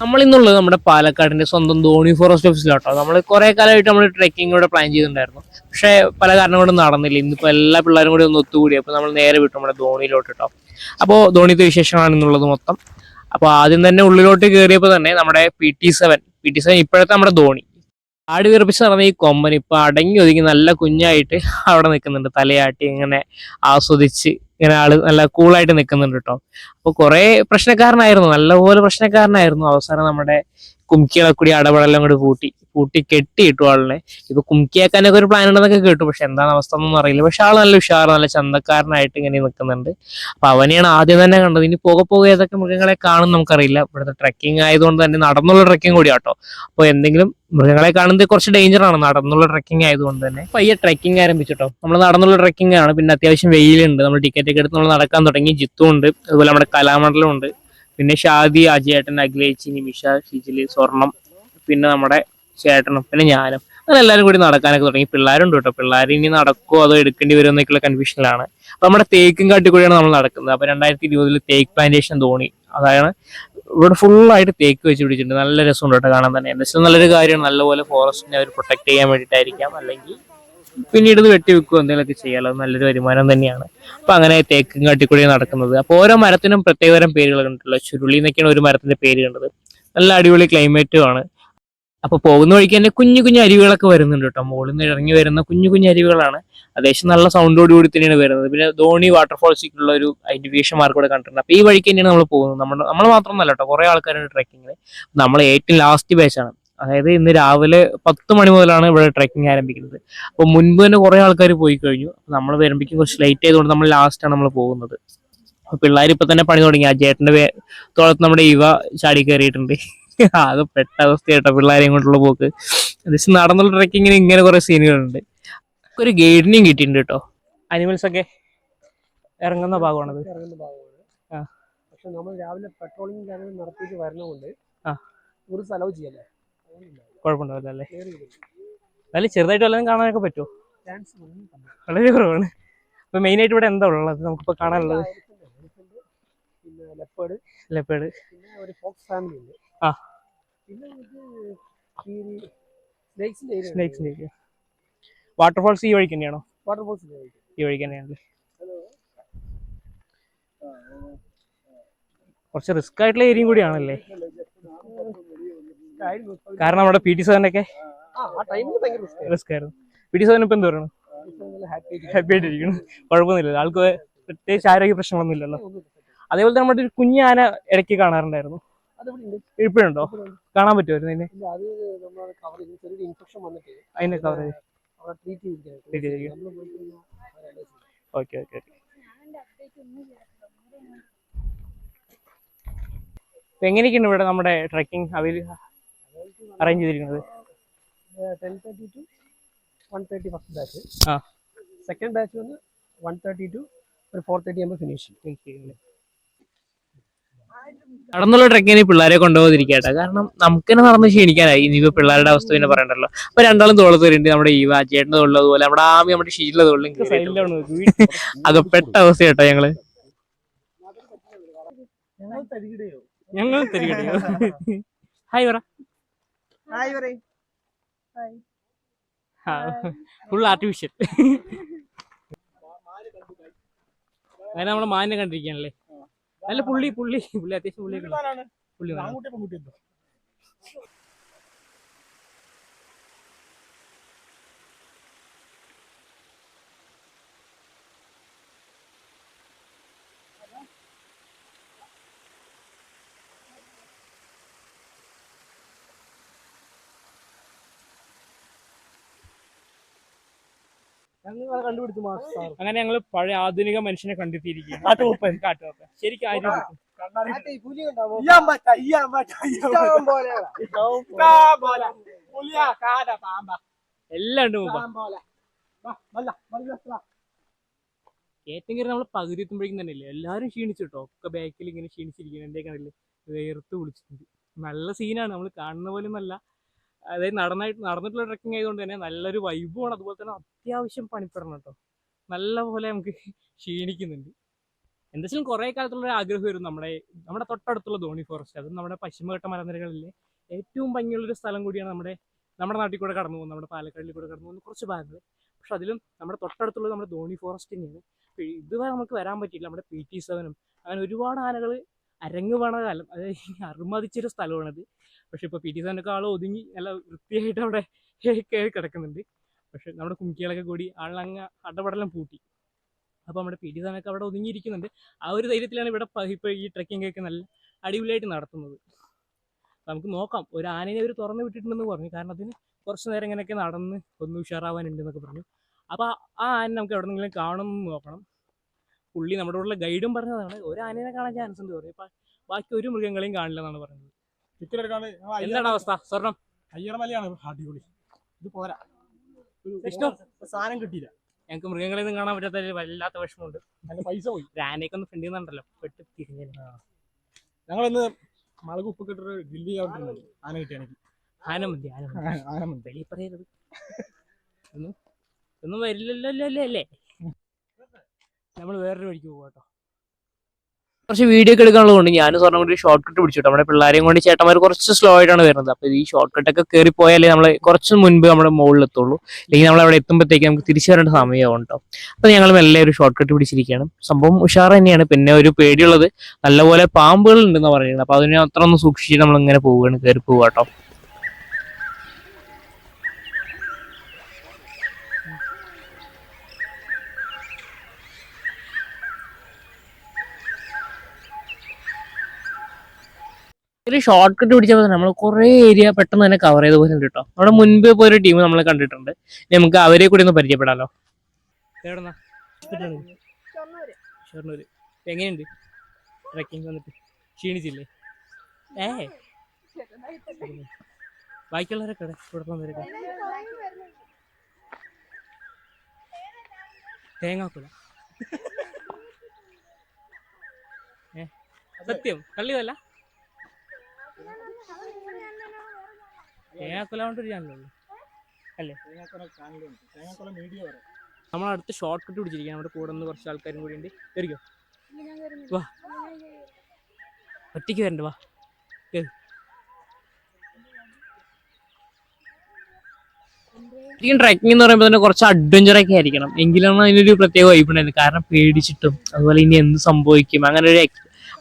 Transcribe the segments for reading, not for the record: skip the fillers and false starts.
നമ്മളിന്നുള്ളത് നമ്മുടെ പാലക്കാടിന്റെ സ്വന്തം ധോണി ഫോറസ്റ്റ് ഓഫീസിലാട്ടോ. നമ്മൾ കുറെ കാലമായിട്ട് നമ്മൾ ട്രെക്കിംഗ് ഇവിടെ പ്ലാൻ ചെയ്തിട്ടുണ്ടായിരുന്നു. പക്ഷേ പല കാരണം കൊണ്ടും നടന്നില്ല. ഇന്നിപ്പോൾ എല്ലാ പിള്ളേരും കൂടി ഒന്ന് ഒത്തുകൂടി. അപ്പോൾ നമ്മൾ നേരെ വിട്ടു നമ്മുടെ ധോണിയിലോട്ട് കേട്ടോ. അപ്പോൾ ധോണിത്തെ വിശേഷമാണ് ഇന്നുള്ളത് മൊത്തം. അപ്പോൾ ആദ്യം തന്നെ ഉള്ളിലോട്ട് കയറിയപ്പോൾ തന്നെ നമ്മുടെ PT7 ഇപ്പോഴത്തെ നമ്മുടെ ധോണി ആടി വിറപ്പിച്ച് നടന്ന ഈ കൊമ്പൻ ഇപ്പൊ അടങ്ങി ഒതുങ്ങി നല്ല കുഞ്ഞായിട്ട് അവിടെ നിൽക്കുന്നുണ്ട്. തലയാട്ടി ഇങ്ങനെ ആസ്വദിച്ച് ഇങ്ങനെ ആള് നല്ല കൂളായിട്ട് നിൽക്കുന്നുണ്ട് കേട്ടോ. അപ്പൊ കുറെ പ്രശ്നക്കാരനായിരുന്നു, നല്ലപോലെ പ്രശ്നക്കാരനായിരുന്നു. അവസാനം നമ്മുടെ കുംക്കികളെ കൂടി അടപടെല്ലാം കൂടി പൂട്ടി കെട്ടിയിട്ടു ആളിനെ. ഇപ്പൊ കുംക്കിയാക്കാനൊക്കെ ഒരു പ്ലാൻ ഉണ്ടെന്നൊക്കെ കേട്ടു, പക്ഷെ എന്താണ് അവസ്ഥ എന്നൊന്നും അറിയില്ല. പക്ഷെ ആള് നല്ല ഉഷാറ്, നല്ല ചന്തക്കാരനായിട്ട് ഇങ്ങനെ നിൽക്കുന്നുണ്ട്. അപ്പൊ അവനെയാണ് ആദ്യം തന്നെ കണ്ടത്. ഇനി പോകെ ഏതൊക്കെ മൃഗങ്ങളെ കാണും നമുക്കറിയില്ല. ഇവിടുത്തെ ട്രെക്കിംഗ് ആയതുകൊണ്ട് തന്നെ നടന്നുള്ള ട്രെക്കിംഗ് കൂടിയാട്ടോ. അപ്പോൾ എന്തെങ്കിലും മൃഗങ്ങളെ കാണുന്നത് കുറച്ച് ഡേഞ്ചറാണ്, നടന്നുള്ള ട്രെക്കിംഗ് ആയതുകൊണ്ട് തന്നെ. പയ്യെ ട്രെക്കിംഗ് ആരംഭിച്ചിട്ടോ. നമ്മൾ നടന്നുള്ള ട്രെക്കിംഗ് ആണ്. പിന്നെ അത്യാവശ്യം വെയിലുണ്ട്. നമ്മൾ ടിക്കറ്റ് ഒക്കെ എടുത്ത് നമ്മൾ നടക്കാൻ തുടങ്ങി. ജിത്തു ഉണ്ട്, അതുപോലെ നമ്മുടെ കലാമണ്ഡലം ഉണ്ട്, പിന്നെ ഷാദി, അജയേട്ടൻ, അഖിലേച്ചി, നിമിഷ, ഷിജില്, സ്വർണം, പിന്നെ നമ്മുടെ ചേട്ടനും, പിന്നെ ഞാനും. അങ്ങനെ എല്ലാവരും കൂടി നടക്കാനൊക്കെ തുടങ്ങി. പിള്ളേരുണ്ട് കേട്ടോ. പിള്ളേർ ഇനി നടക്കുമോ അതോ എടുക്കേണ്ടി വരുമോ എന്നൊക്കെയുള്ള കൺഫ്യൂഷനിലാണ്. അപ്പൊ നമ്മുടെ തേക്കും കാട്ടി കൂടിയാണ് നമ്മൾ നടക്കുന്നത്. അപ്പൊ 2020 തേക്ക് പ്ലാന്റേഷൻ ധോണി, അതാണ് ഇവിടെ ഫുള്ളായിട്ട് തേക്ക് വെച്ച് പിടിച്ചിട്ടുണ്ട്. നല്ല രസമുണ്ട് കേട്ടോ കാണാൻ തന്നെ. എന്താ വെച്ചാൽ നല്ലൊരു കാര്യമാണ്. നല്ലപോലെ ഫോറസ്റ്റിനെ അവർ പ്രൊട്ടക്ട് ചെയ്യാൻ വേണ്ടിയിട്ടായിരിക്കാം, അല്ലെങ്കിൽ പിന്നീട് ഇത് വെട്ടിവെക്കുകയോ എന്തെങ്കിലുമൊക്കെ ചെയ്യാമല്ലോ. നല്ലൊരു വരുമാനം തന്നെയാണ്. അപ്പൊ അങ്ങനെ തേക്കും കാട്ടിക്കൂടി നടക്കുന്നത്. അപ്പൊ ഓരോ മരത്തിനും പ്രത്യേകതരം പേരുകൾ കണ്ടിട്ടുള്ള ചുരുളി എന്നൊക്കെയാണ് ഒരു മരത്തിന്റെ പേര് കണ്ടത്. നല്ല അടിപൊളി ക്ലൈമറ്റും ആണ്. അപ്പൊ പോകുന്ന വഴിക്ക് തന്നെ കുഞ്ഞു കുഞ്ഞു അരുവികളൊക്കെ വരുന്നുണ്ട് കേട്ടോ. മുകളിൽ നിന്ന് ഇറങ്ങി വരുന്ന കുഞ്ഞു കുഞ്ഞു അരുവികളാണ്. അത്യാവശ്യം നല്ല സൗണ്ടോട് കൂടി തന്നെയാണ് വരുന്നത്. പിന്നെ ധോണി വാട്ടർഫോൾസിലുള്ള ഒരു ഐഡന്റിഫിക്കേഷൻ മാർക്ക് കൂടെ കണ്ടിട്ടുണ്ട്. അപ്പൊ ഈ വഴിക്ക് തന്നെയാണ് നമ്മൾ പോകുന്നത്. നമ്മൾ മാത്രമല്ല കേട്ടോ, കുറെ ആൾക്കാരുണ്ട് ട്രെക്കിങ്ങിന്. നമ്മൾ ഏറ്റവും ലാസ്റ്റ് ബാച്ചാണ്. അതായത് ഇന്ന് രാവിലെ 10 മണി മുതലാണ് ഇവിടെ ട്രെക്കിംഗ് ആരംഭിക്കുന്നത്. അപ്പോൾ മുൻപ് തന്നെ കുറെ ആൾക്കാർ പോയി കഴിഞ്ഞു. നമ്മൾ വരുമ്പോഴേക്കും കുറച്ച് ലേറ്റ് ആയതുകൊണ്ട് നമ്മൾ ലാസ്റ്റാണ് നമ്മൾ പോകുന്നത്. അപ്പൊ പിള്ളേർ ഇപ്പൊ തന്നെ പണി തുടങ്ങി. ആ ചേട്ടന്റെ തോളത്ത് നമ്മുടെ ഇവ ചാടി കയറിയിട്ടുണ്ട്. ആകെ പെട്ട അവസ്ഥയായിട്ടോ പിള്ളേരെയും കൊണ്ടുള്ള പോക്ക്. ഏകദേശം നടന്നുള്ള ട്രെക്കിങ്ങിന് ഇങ്ങനെ കുറെ സീനുകളുണ്ട്. ഒരു ഗൈഡിനെയും കിട്ടിയിട്ടുണ്ട് കേട്ടോ. അനിമൽസ് ഒക്കെ ഇറങ്ങുന്ന ഭാഗമാണത്. പക്ഷെ നമ്മൾ രാവിലെ പെട്രോളിംഗ് കാര്യങ്ങൾ നടത്തിയിട്ട് വരണതുകൊണ്ട് ഒരു സ്ഥലവും ചെയ്യല്ലേ, കുഴപ്പമുണ്ടാവില്ല അല്ലേ? എന്നാലും ചെറുതായിട്ട് വല്ലതും കാണാനൊക്കെ പറ്റുമോ? വളരെ കുറവാണ്. അപ്പൊ മെയിൻ ആയിട്ട് ഇവിടെ എന്താ ഉള്ളത് നമുക്കിപ്പോ കാണാനുള്ളത്? പിന്നെ ലെപ്പേർഡ്, പിന്നെ ഒരു ഫോക്സ് ഫാമിലി ഉണ്ട്. പിന്നെ സ്നേക്സിന്റെ വാട്ടർഫോൾസ് ഈ വഴിക്ക് തന്നെയാണോ? വാട്ടർഫോൾസ് ഈ വഴിക്ക് തന്നെയാണല്ലേ. കുറച്ച് റിസ്ക് ആയിട്ടുള്ള ഏരിയയും കൂടിയാണല്ലേ? കാരണം നമ്മുടെ PT7 ഒക്കെ റിസ്ക് ആയിരുന്നു. PT7 ഇപ്പൊ എന്ത് പറയണം? ഹാപ്പി ആയിട്ടിരിക്കണം, കുഴപ്പമൊന്നുമില്ല. ആൾക്ക് പ്രത്യേകിച്ച് ആരോഗ്യ പ്രശ്നങ്ങളൊന്നും ഇല്ലല്ലോ. അതേപോലെ തന്നെ നമ്മുടെ ഒരു കുഞ്ഞു ആന ഇടയ്ക്ക് കാണാറുണ്ടായിരുന്നു. ഇപ്പോഴുണ്ടോ? കാണാൻ പറ്റുമായിരുന്നു അതിനെ? അതിനെ കവർ ഓക്കെ. എങ്ങനെയൊക്കെയാണ് ഇവിടെ നമ്മുടെ ട്രെക്കിംഗ് അറേഞ്ച് ചെയ്തിരിക്കുന്നത്? 10:30 to 1:30 first batch. Second batch വന്ന് 1:30 to 4:30 ആകുമ്പോൾ ഫിനിഷ് ചെയ്യും. നടന്നുള്ള ട്രെക്കിന് പിള്ളേരെ കൊണ്ടുപോകാതിരിക്കട്ടെ. കാരണം നമുക്ക് തന്നെ നടന്ന് ക്ഷീണിക്കാനായി. ഇനിയിപ്പോ പിള്ളേരുടെ അവസ്ഥ പിന്നെ പറയണ്ടല്ലോ. അപ്പൊ രണ്ടാളും തോളത്ത് വരുന്നുണ്ട്. നമ്മുടെ ഈ ചേട്ടന്റെ തോളിലതുപോലെ നമ്മുടെ നമ്മുടെ ഷീലിന്റെ തോളിലും അകപ്പെട്ട അവസ്ഥ കേട്ടോ. ഞങ്ങൾ തരികടയോ? ഹായ് പറ. Full artificial. അങ്ങനെ നമ്മളെ മാനിനെ കണ്ടിരിക്കുകയാണല്ലേ. അല്ല പുള്ളി അത്യാവശ്യം പുള്ളി അങ്ങനെ ഞങ്ങൾ പഴയ ആധുനിക മനുഷ്യനെ കണ്ടെത്തിയിരിക്കുകയാണ്. കാട്ടുപോപ്പൻ ശരിക്കും എല്ലാം ഉണ്ട്. ഏറ്റവും കയറി നമ്മൾ പകുതി എത്തുമ്പോഴേക്കും തന്നെ ഇല്ലേ എല്ലാവരും ക്ഷീണിച്ചിട്ടോ. ഒക്കെ ബാക്കിൽ ഇങ്ങനെ ക്ഷീണിച്ചിരിക്കുന്നു. എന്റെ കണ്ടില്ലേ വേർത്ത് വിളിച്ചിട്ടുണ്ട്. നല്ല സീനാണ്, നമ്മൾ കാണുന്ന പോലെ നല്ല അതായത് നടന്നിട്ടുള്ള ട്രക്കിംഗ് ആയതുകൊണ്ട് തന്നെ നല്ലൊരു വൈബുമാണ്. അതുപോലെ തന്നെ അത്യാവശ്യം പണിപ്പെടണം കേട്ടോ. നല്ല പോലെ നമുക്ക് ക്ഷീണിക്കുന്നുണ്ട്. എന്തായാലും കുറേ കാലത്തുള്ള ഒരു ആഗ്രഹമായിരുന്നു നമ്മുടെ തൊട്ടടുത്തുള്ള ധോണി ഫോറസ്റ്റ്. അത് നമ്മുടെ പശ്ചിമഘട്ട മലനിരകളിലെ ഏറ്റവും ഭംഗിയുള്ളൊരു സ്ഥലം കൂടിയാണ്. നമ്മുടെ നാട്ടിൽ കൂടെ കടന്നു പോകുന്നത്, നമ്മുടെ പാലക്കാടിൽ കൂടെ കടന്നു പോകുന്ന കുറച്ച് ഭാഗങ്ങൾ. പക്ഷെ അതിലും നമ്മുടെ തൊട്ടടുത്തുള്ളത് നമ്മുടെ ധോണി ഫോറസ്റ്റ് തന്നെയാണ്. ഇതുവരെ നമുക്ക് വരാൻ പറ്റിയില്ല. നമ്മുടെ PT7 അങ്ങനെ ഒരുപാട് ആനകൾ അരങ്ങ് വീണ കാലം, അതായത് അറുമതിച്ചൊരു സ്ഥലമാണത്. പക്ഷെ ഇപ്പോൾ PT7 ആൾ ഒതുങ്ങി നല്ല വൃത്തിയായിട്ട് അവിടെ കയറി കിടക്കുന്നുണ്ട്. പക്ഷെ നമ്മുടെ കുങ്കികളൊക്കെ കൂടി ആളങ്ങ് അടപടലം പൂട്ടി. അപ്പോൾ നമ്മുടെ PT7 അവിടെ ഒതുങ്ങിയിരിക്കുന്നുണ്ട്. ആ ഒരു ധൈര്യത്തിലാണ് ഇവിടെ ഇപ്പോൾ ഈ ട്രെക്കിംഗ് ഒക്കെ നല്ല അടിപൊളിയായിട്ട് നടത്തുന്നത്. നമുക്ക് നോക്കാം. ഒരു ആനയെ അവർ തുറന്ന് വിട്ടിട്ടുണ്ടെന്ന് പറഞ്ഞു. കാരണം അതിന് കുറച്ച് നേരം ഇങ്ങനെയൊക്കെ നടന്ന് ഒന്ന് ഉഷാറാവാനുണ്ടെന്നൊക്കെ പറഞ്ഞു. അപ്പോൾ ആ ആന നമുക്ക് എവിടെ നിന്നെങ്കിലും കാണുമെന്ന് നോക്കണം. പുള്ളി നമ്മുടെ കൂടെ ഗൈഡും പറഞ്ഞതാണ് ഒരു ആനയെ കാണാൻ ചാൻസ് ഉണ്ട് പറഞ്ഞു. ഇപ്പം ബാക്കി ഒരു മൃഗങ്ങളെയും കാണില്ല എന്നാണ് പറഞ്ഞത്. എന്താണ് അവസ്ഥ? സ്വർണം അയ്യറമലയാണ് അടിപൊളി. ഇത് പോരാ, സാധനം കിട്ടിയില്ല. ഞങ്ങൾക്ക് മൃഗങ്ങളെയൊന്നും കാണാൻ പറ്റാത്ത വല്ലാത്ത വിഷമമുണ്ട്. അതിന്റെ പൈസ പോയി. ആനയൊക്കെ ഒന്ന് ഫ്രണ്ടിൽ നിന്നുണ്ടല്ലോ പെട്ട് തിരിഞ്ഞു. ഞങ്ങളിന്ന് മുളക് ഉപ്പ് കിട്ടൊരു ഗ്രില്ല് ചെയ്യാൻ ആന കിട്ടിയാണെങ്കിൽ ആന മതി വെളിയിൽ പറയരുത്. ഒന്നും വരില്ലല്ലോ അല്ലേ. നമ്മൾ വേറൊരു വഴിക്ക് പോകാം കേട്ടോ. കുറച്ച് വീഡിയോ ഒക്കെ എടുക്കാനുള്ളതുകൊണ്ട് ഞാൻ സ്വർണ്ണം കൊണ്ട് ഷോർട്ട് കട്ട് പിടിച്ചിട്ട് നമ്മുടെ പിള്ളേരെയും കൊണ്ട് ചേട്ടന്മാർ കുറച്ച് സ്ലോ ആയിട്ടാണ് വരുന്നത്. അപ്പോൾ ഈ ഷോർട്ട് കട്ടൊക്കെ കയറി പോയാലേ നമ്മൾ കുറച്ച് മുൻപ് നമ്മുടെ മുകളിൽ എത്തുള്ളൂ. അല്ലെങ്കിൽ നമ്മൾ അവിടെ എത്തുമ്പോഴത്തേക്ക് നമുക്ക് തിരിച്ചു വരേണ്ട സമയമാവും കേട്ടോ. അപ്പോൾ ഞങ്ങൾ മെല്ലെ ഒരു ഷോർട്ട് കട്ട് പിടിച്ചിരിക്കുകയാണ്. സംഭവം ഉഷാർ തന്നെയാണ്. പിന്നെ ഒരു പേടിയുള്ളത് നല്ലപോലെ പാമ്പുകൾ ഉണ്ടെന്ന് പറയുന്നത്. അപ്പോൾ അതിനെ അത്ര ഒന്ന് സൂക്ഷിച്ചിട്ട് നമ്മൾ ഇങ്ങനെ പോവുകയാണ്, കയറി പോവുക കേട്ടോ. ഒരു ഷോർട്ട് കട്ട് പിടിച്ചപ്പോൾ നമ്മൾ കുറേ ഏരിയ പെട്ടെന്ന് തന്നെ കവർ ചെയ്ത പോലെ ഉണ്ട് കേട്ടോ. നമ്മുടെ മുൻപ് പോയ ഒരു ടീം നമ്മൾ കണ്ടിട്ടുണ്ട്. നമുക്ക് അവരെ കൂടി ഒന്ന് പരിചയപ്പെടാലോ. ഷൊർണൂര് എങ്ങനെയുണ്ട് ട്രക്കിംഗ് വന്നിട്ട്? ക്ഷീണിച്ചില്ലേ? ബാക്കിയുള്ളവരൊക്കെ ഇവിടെ വന്നവരൊക്കെ തേങ്ങാക്കുല. സത്യം കള്ളിയതല്ല. തേങ്ങാക്കുല കൊണ്ടൊരു ചാനലുള്ളൂ അല്ലേ? നമ്മളടുത്ത് ഷോർട്ട് കട്ട് പിടിച്ചിരിക്കുക. നമ്മുടെ കൂടെ നിന്ന് കുറച്ച് ആൾക്കാരും കൂടി ഉണ്ട്. കയറിക്കോ, വാ, ഒറ്റയ്ക്ക് വരണ്ട, വാ. ശരിക്കും ട്രക്കിംഗ് എന്ന് പറയുമ്പോൾ തന്നെ കുറച്ച് അഡ്വഞ്ചറൊക്കെ ആയിരിക്കണം, എങ്കിലാണ് അതിനൊരു പ്രത്യേക വൈബ് ഉണ്ടായിരുന്നു. കാരണം പേടിച്ചിട്ടും അതുപോലെ ഇനി എന്ത് സംഭവിക്കും അങ്ങനെ ഒരു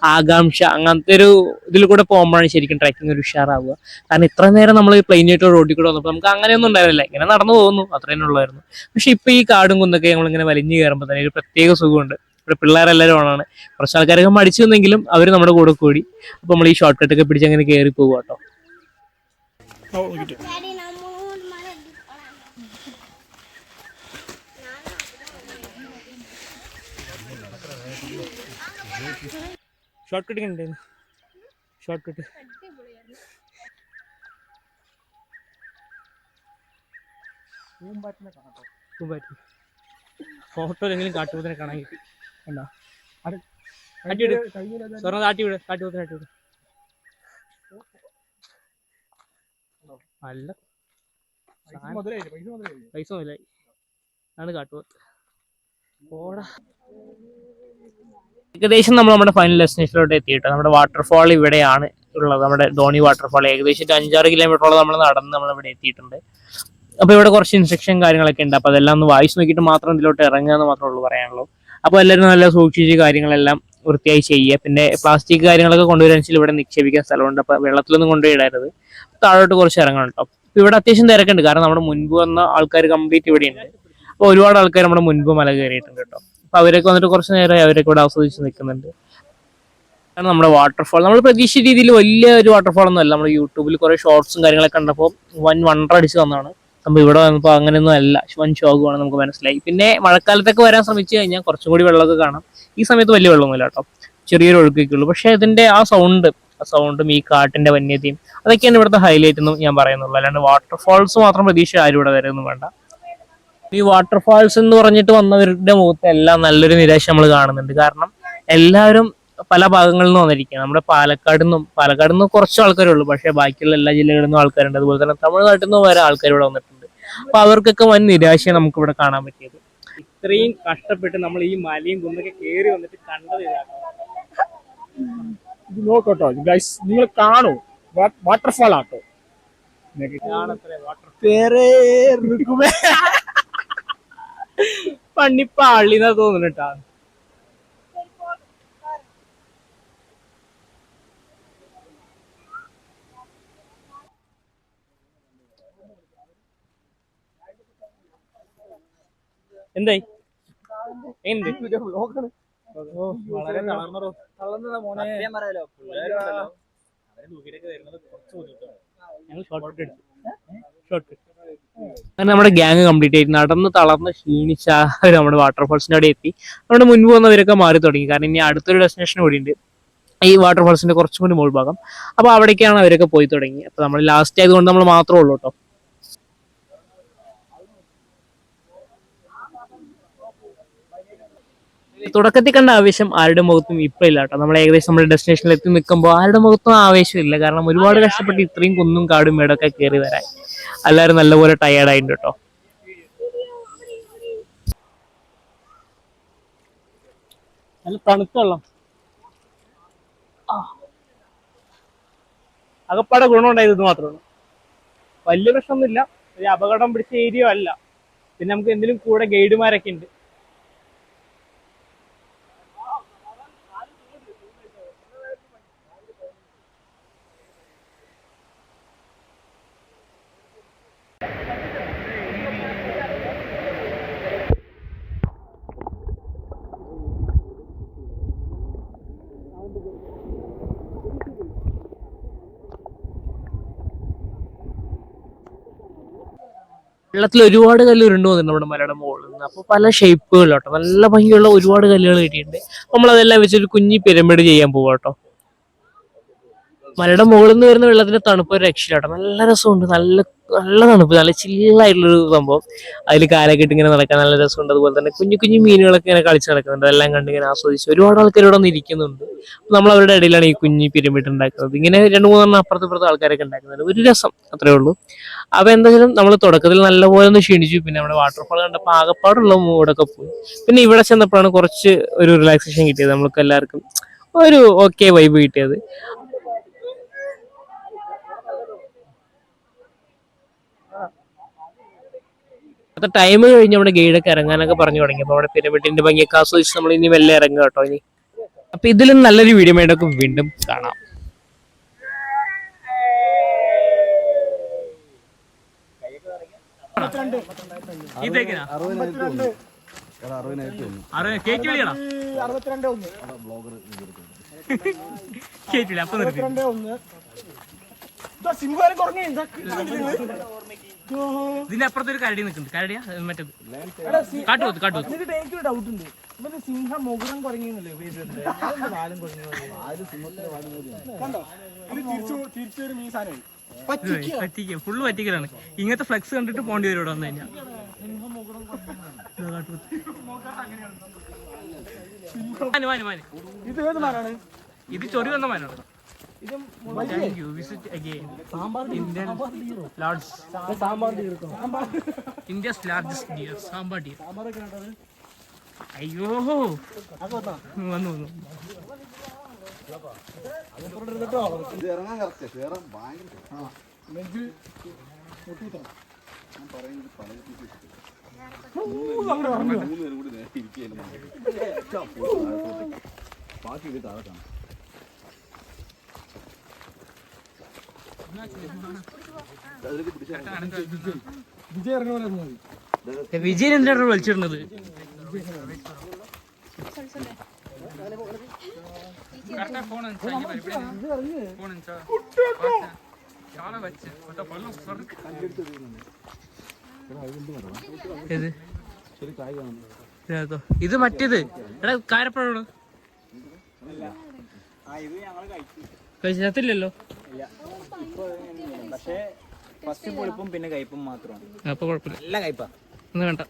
ആകാംക്ഷ, അങ്ങനത്തെ ഒരു ഇതിൽ കൂടെ പോകുമ്പോഴാണ് ശരിക്കും ട്രക്കിംഗ് ഒരു ഉഷാറാവുക. കാരണം ഇത്ര നേരം നമ്മൾ പ്ലെയിനായിട്ട് റോഡിൽ കൂടെ വന്നപ്പോൾ നമുക്ക് അങ്ങനെയൊന്നും ഉണ്ടായിരുന്നില്ല, ഇങ്ങനെ നടന്നു പോകുന്നു അത്രയും ഉള്ളായിരുന്നു. പക്ഷെ ഇപ്പൊ ഈ കാടും കുന്നൊക്കെ നമ്മളിങ്ങനെ വലിഞ്ഞു കയറുമ്പോൾ തന്നെ ഒരു പ്രത്യേക സുഖമുണ്ട്. ഇവിടെ പിള്ളേരെല്ലാവരും ഓണാണ്. കുറച്ച് ആൾക്കാരൊക്കെ മടിച്ചു നിന്നെങ്കിലും അവർ നമ്മുടെ കൂടെ കൂടി. അപ്പൊ നമ്മൾ ഈ ഷോർട്ട് കട്ടൊക്കെ പിടിച്ച് അങ്ങനെ കയറി പോകുക കേട്ടോ. ഷോർട്ട് കട്ട് ഉണ്ടായിരുന്നു. ഷോർട്ട് കട്ട് ഫോട്ടോയിലെങ്കിലും കാട്ടുപോത്തിനെ കാണാൻ കിട്ടി. എന്താ കാട്ടിവിട്, സ്വർണ്ണ കാട്ടിവിട്, കാട്ടുപോത്തിനെ കാട്ടിവിട്. നല്ല പൈസ മുതലായി ആണ് കാട്ടുപോത്ത്. ഓടാ, ഏകദേശം നമ്മൾ നമ്മുടെ ഫൈനൽ ഡെസ്റ്റിനേഷനിലോട്ട് എത്തിയിട്ട് നമ്മുടെ വാട്ടർഫാൾ ഇവിടെയാണ് ഉള്ളത്. നമ്മുടെ ധോണി വാട്ടർഫാൾ ഏകദേശം 5-6 കിലോമീറ്ററോളം നമ്മൾ നടന്ന് നമ്മളിവിടെ എത്തിയിട്ടുണ്ട്. അപ്പോൾ ഇവിടെ കുറച്ച് ഇൻസ്ട്രക്ഷൻ കാര്യങ്ങളൊക്കെ ഉണ്ട്. അപ്പോൾ അതെല്ലാം ഒന്ന് വായിച്ച് നോക്കിയിട്ട് മാത്രം ഇതിലോട്ട് ഇറങ്ങുക എന്ന് മാത്രമേ ഉള്ളൂ പറയാനുള്ളൂ. അപ്പോൾ എല്ലാവരും നല്ല സൂക്ഷിച്ച് കാര്യങ്ങളെല്ലാം വൃത്തിയായി ചെയ്യുക. പിന്നെ പ്ലാസ്റ്റിക് കാര്യങ്ങളൊക്കെ കൊണ്ടുവരാൻ ഇവിടെ നിക്ഷേപിക്കാൻ സ്ഥലമുണ്ട്. അപ്പോൾ വെള്ളത്തിലൊന്നും കൊണ്ടുപോയി ഇടരുത്. താഴോട്ട് കുറച്ച് ഇറങ്ങണം കേട്ടോ. അപ്പോൾ ഇവിടെ അത്യാവശ്യം തിരക്കുണ്ട്, കാരണം നമ്മുടെ മുൻപ് വന്ന ആൾക്കാർ കംപ്ലീറ്റ് ഇവിടെയുണ്ട്. അപ്പോൾ ഒരുപാട് ആൾക്കാർ നമ്മുടെ മുൻപ് മല കയറിയിട്ടുണ്ട് കേട്ടോ. അപ്പോൾ അവരൊക്കെ വന്നിട്ട് കുറച്ച് നേരം അവരൊക്കെ ഇവിടെ ആസ്വദിച്ച് നിൽക്കുന്നുണ്ട്. കാരണം നമ്മുടെ വാട്ടർഫാൾ നമ്മൾ പ്രതീക്ഷിച്ച രീതിയിൽ വലിയ ഒരു വാട്ടർഫാൾ ഒന്നും അല്ല. നമ്മൾ യൂട്യൂബിൽ കുറേ ഷോർട്സും കാര്യങ്ങളൊക്കെ കണ്ടപ്പോൾ വണ്ടർ അടിച്ച് വന്നതാണ്. നമ്മൾ ഇവിടെ വന്നപ്പോൾ അങ്ങനെയൊന്നും അല്ല, വൻ ഷോക്കുമാണ് നമുക്ക് മനസ്സിലായി. പിന്നെ മഴക്കാലത്തൊക്കെ വരാൻ ശ്രമിച്ചു കഴിഞ്ഞാൽ കുറച്ചും കൂടി വെള്ളമൊക്കെ കാണാം. ഈ സമയത്ത് വലിയ വെള്ളമൊന്നുമില്ല കേട്ടോ, ചെറിയൊരു ഒഴുക്കൊക്കെ ഉള്ളൂ. പക്ഷേ ഇതിൻ്റെ ആ സൗണ്ടും ഈ കാട്ടിൻ്റെ വന്യതയും അതൊക്കെയാണ് ഇവിടുത്തെ ഹൈലൈറ്റ് എന്നും ഞാൻ പറയുന്നുള്ളൂ. അല്ലാണ്ട് വാട്ടർഫാൾസ് മാത്രം പ്രതീക്ഷ ആരും ഇവിടെ വരെയൊന്നും വേണ്ട. ഈ വാട്ടർഫാൾസ് എന്ന് പറഞ്ഞിട്ട് വന്നവരുടെ മുഖത്ത് എല്ലാം നല്ലൊരു നിരാശ നമ്മൾ കാണുന്നുണ്ട്. കാരണം എല്ലാവരും പല ഭാഗങ്ങളിൽ നിന്ന് വന്നിരിക്കുകയാണ്. നമ്മുടെ പാലക്കാട് നിന്നും കുറച്ച് ആൾക്കാരേ ഉള്ളൂ, പക്ഷേ ബാക്കിയുള്ള എല്ലാ ജില്ലകളിൽ നിന്നും ആൾക്കാരുണ്ട്. അതുപോലെ തന്നെ തമിഴ്നാട്ടിൽ നിന്ന് വരെ ആൾക്കാർ ഇവിടെ വന്നിട്ടുണ്ട്. അപ്പൊ അവർക്കൊക്കെ വൻ നിരാശയാണ് നമുക്ക് ഇവിടെ കാണാൻ പറ്റിയത്. ഇത്രയും കഷ്ടപ്പെട്ട് നമ്മൾ ഈ മലയും കുന്നൊക്കെ കയറി വന്നിട്ട് കണ്ടത് ഇതാണ്. ഇത് നോക്കട്ടോ ഗൈസ്, നിങ്ങൾ കാണൂ, വാട്ടർഫാൾ ആട്ടോ. പണിപ്പാളിന്നാ തോന്നുന്നുട്ടാ. എന്തായി വളരെ ഞങ്ങൾ ഷോർട്ട് അങ്ങനെ നമ്മുടെ ഗ്യാങ് കംപ്ലീറ്റ് ആയിട്ട് നടന്ന് തളർന്ന് ക്ഷീണിച്ച നമ്മുടെ വാട്ടർഫോൾസിന്റെ അവിടെ എത്തി. നമ്മുടെ മുൻപ് വന്നവരൊക്കെ മാറി തുടങ്ങി, കാരണം ഇനി അടുത്തൊരു ഡെസ്റ്റിനേഷൻ കൂടി ഉണ്ട് ഈ വാട്ടർഫോൾസിന്റെ കുറച്ചും കൂടി മുകൾ ഭാഗം. അപ്പൊ അവിടേക്കാണ് അവരൊക്കെ പോയി തുടങ്ങി. അപ്പൊ നമ്മൾ ലാസ്റ്റ് ആയതുകൊണ്ട് നമ്മൾ മാത്രമേ ഉള്ളൂ കേട്ടോ. തുടക്കത്തിൽ കണ്ട ആവേശം ആരുടെ മുഖത്തും ഇപ്പൊ ഇല്ല കേട്ടോ. നമ്മൾ ഏകദേശം നമ്മുടെ ഡെസ്റ്റിനേഷനിൽ എത്തി നിൽക്കുമ്പോൾ ആരുടെ മുഖത്തും ആവേശമില്ല, കാരണം ഒരുപാട് കഷ്ടപ്പെട്ട് ഇത്രയും കുന്നും കാടും മേടൊക്കെ കയറി വരാൻ എല്ലാവരും നല്ലപോലെ ടയേർഡായിട്ടുണ്ട് കേട്ടോ. നല്ല തണുത്ത വെള്ളം, അകപ്പാടെ ഗുണമുണ്ടായത് മാത്രമാണ്. വലിയ പ്രശ്നമൊന്നുമില്ല, ഒരു അപകടം പിടിച്ച ഏരിയ അല്ല. പിന്നെ നമുക്ക് എന്തെങ്കിലും കൂടെ ഗൈഡുമാരൊക്കെ ഉണ്ട്. വെള്ളത്തിൽ ഒരുപാട് കല്ല് ഉരുണ്ട് വന്നിട്ടുണ്ട് നമ്മുടെ മലയുടെ മുകളിൽ നിന്ന്. അപ്പോൾ പല ഷേപ്പുകളിലോട്ടോ, നല്ല ഭംഗിയുള്ള ഒരുപാട് കല്ലുകൾ കിട്ടിയിട്ടുണ്ട്. നമ്മളതെല്ലാം വെച്ചൊരു കുഞ്ഞി പിരമിഡ് ചെയ്യാൻ പോവാ കേട്ടോ. മലയുടെ മുകളിൽ നിന്ന് വരുന്ന വെള്ളത്തിന്റെ തണുപ്പ് ഒരു രക്ഷയിലാട്ടോ. നല്ല രസമുണ്ട്, നല്ല നല്ല തണുപ്പ്, നല്ല ചില്ലായിട്ടുള്ളൊരു സംഭവം. അതിൽ കാലൊക്കെ ഇട്ട് ഇങ്ങനെ നടക്കാൻ നല്ല രസമുണ്ട്. അതുപോലെ തന്നെ കുഞ്ഞു കുഞ്ഞു മീനുകളൊക്കെ ഇങ്ങനെ കളിച്ച് നടക്കുന്നുണ്ട്. അതെല്ലാം കണ്ട് ഇങ്ങനെ ആസ്വദിച്ച് ഒരുപാട് ആൾക്കാർ ഇവിടെ വന്ന് ഇരിക്കുന്നുണ്ട്. നമ്മൾ അവരുടെ ഇടയിലാണ് ഈ കുഞ്ഞി പിരമിഡ് ഉണ്ടാക്കുന്നത്. ഇങ്ങനെ 2-3 അപ്പുറത്ത് ആൾക്കാരൊക്കെ ഉണ്ടാക്കുന്നുണ്ട്. ഒരു രസം അത്രേ ഉള്ളൂ. അപ്പൊ എന്തായാലും നമ്മൾ തുടക്കത്തിൽ നല്ലപോലെ ഒന്ന് ക്ഷീണിച്ചു. പിന്നെ നമ്മുടെ വാട്ടർഫാൾ കണ്ടപ്പോൾ ആകപ്പാടുള്ള മൂടൊക്കെ പോയി. പിന്നെ ഇവിടെ ചെന്നപ്പോഴാണ് കുറച്ച് ഒരു റിലാക്സേഷൻ കിട്ടിയത്. നമ്മൾക്ക് എല്ലാവർക്കും ഒരു ഓക്കെ വൈബ് കിട്ടിയത്. ടൈം കഴിഞ്ഞ് നമ്മുടെ ഗൈഡൊക്കെ ഇറങ്ങാനൊക്കെ പറഞ്ഞു തുടങ്ങി. അപ്പൊ അവിടെ പിരമിഡിന്റെ ഭംഗിയൊക്കെ ആസ്വദിച്ച് നമ്മൾ ഇനി വെള്ളം ഇറങ്ങുക കേട്ടോ ഇനി. അപ്പൊ ഇതിലും നല്ലൊരു വീഡിയോ ആയിട്ടൊക്കെ വീണ്ടും കാണാം. ഇതിന്റെ അപ്പുറത്തൊരു കരടി നിൽക്കുന്നുണ്ട്. കരടിയാ മറ്റേത് കാട്ടുപോത്ത്. എനിക്ക് ഡൗട്ട് ഉണ്ട്, സിംഹം മുഖം കുറങ്ങിയെന്നല്ലേ തിരിച്ചൊരു മീസാനായി പറ്റിക്കുക, ഫുള്ള് പറ്റിക്കലാണ്. ഇങ്ങനത്തെ ഫ്ലെക്സ് കണ്ടിട്ട് പോണ്ടി വരും ഇവിടെ വന്നു കഴിഞ്ഞാൽ. ഇത് ഏത് മാനാണ്? ഇത് ചൊറി വന്ന മാനാണ്. Thank you. Visit again. India's largest deer. Sambar deer. അയ്യോ വന്നു വിജയൻ എന്താണ് വിളിച്ചിരുന്നത്? ഇത് മറ്റേത് എടാ കാരപ്പഴമാണ്. കഴിച്ചില്ലല്ലോ. പക്ഷേ ഫസ്റ്റ് പൊളിപ്പും പിന്നെ കയ്പും മാത്രമാണ്. അപ്പൊ കുഴപ്പമില്ല, നല്ല കയ്പാ. ഒന്ന് കണ്ട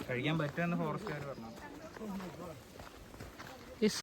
കഴിക്കാൻ പറ്റുമെന്ന് ഫോറസ്റ്റുകാർ പറഞ്ഞു.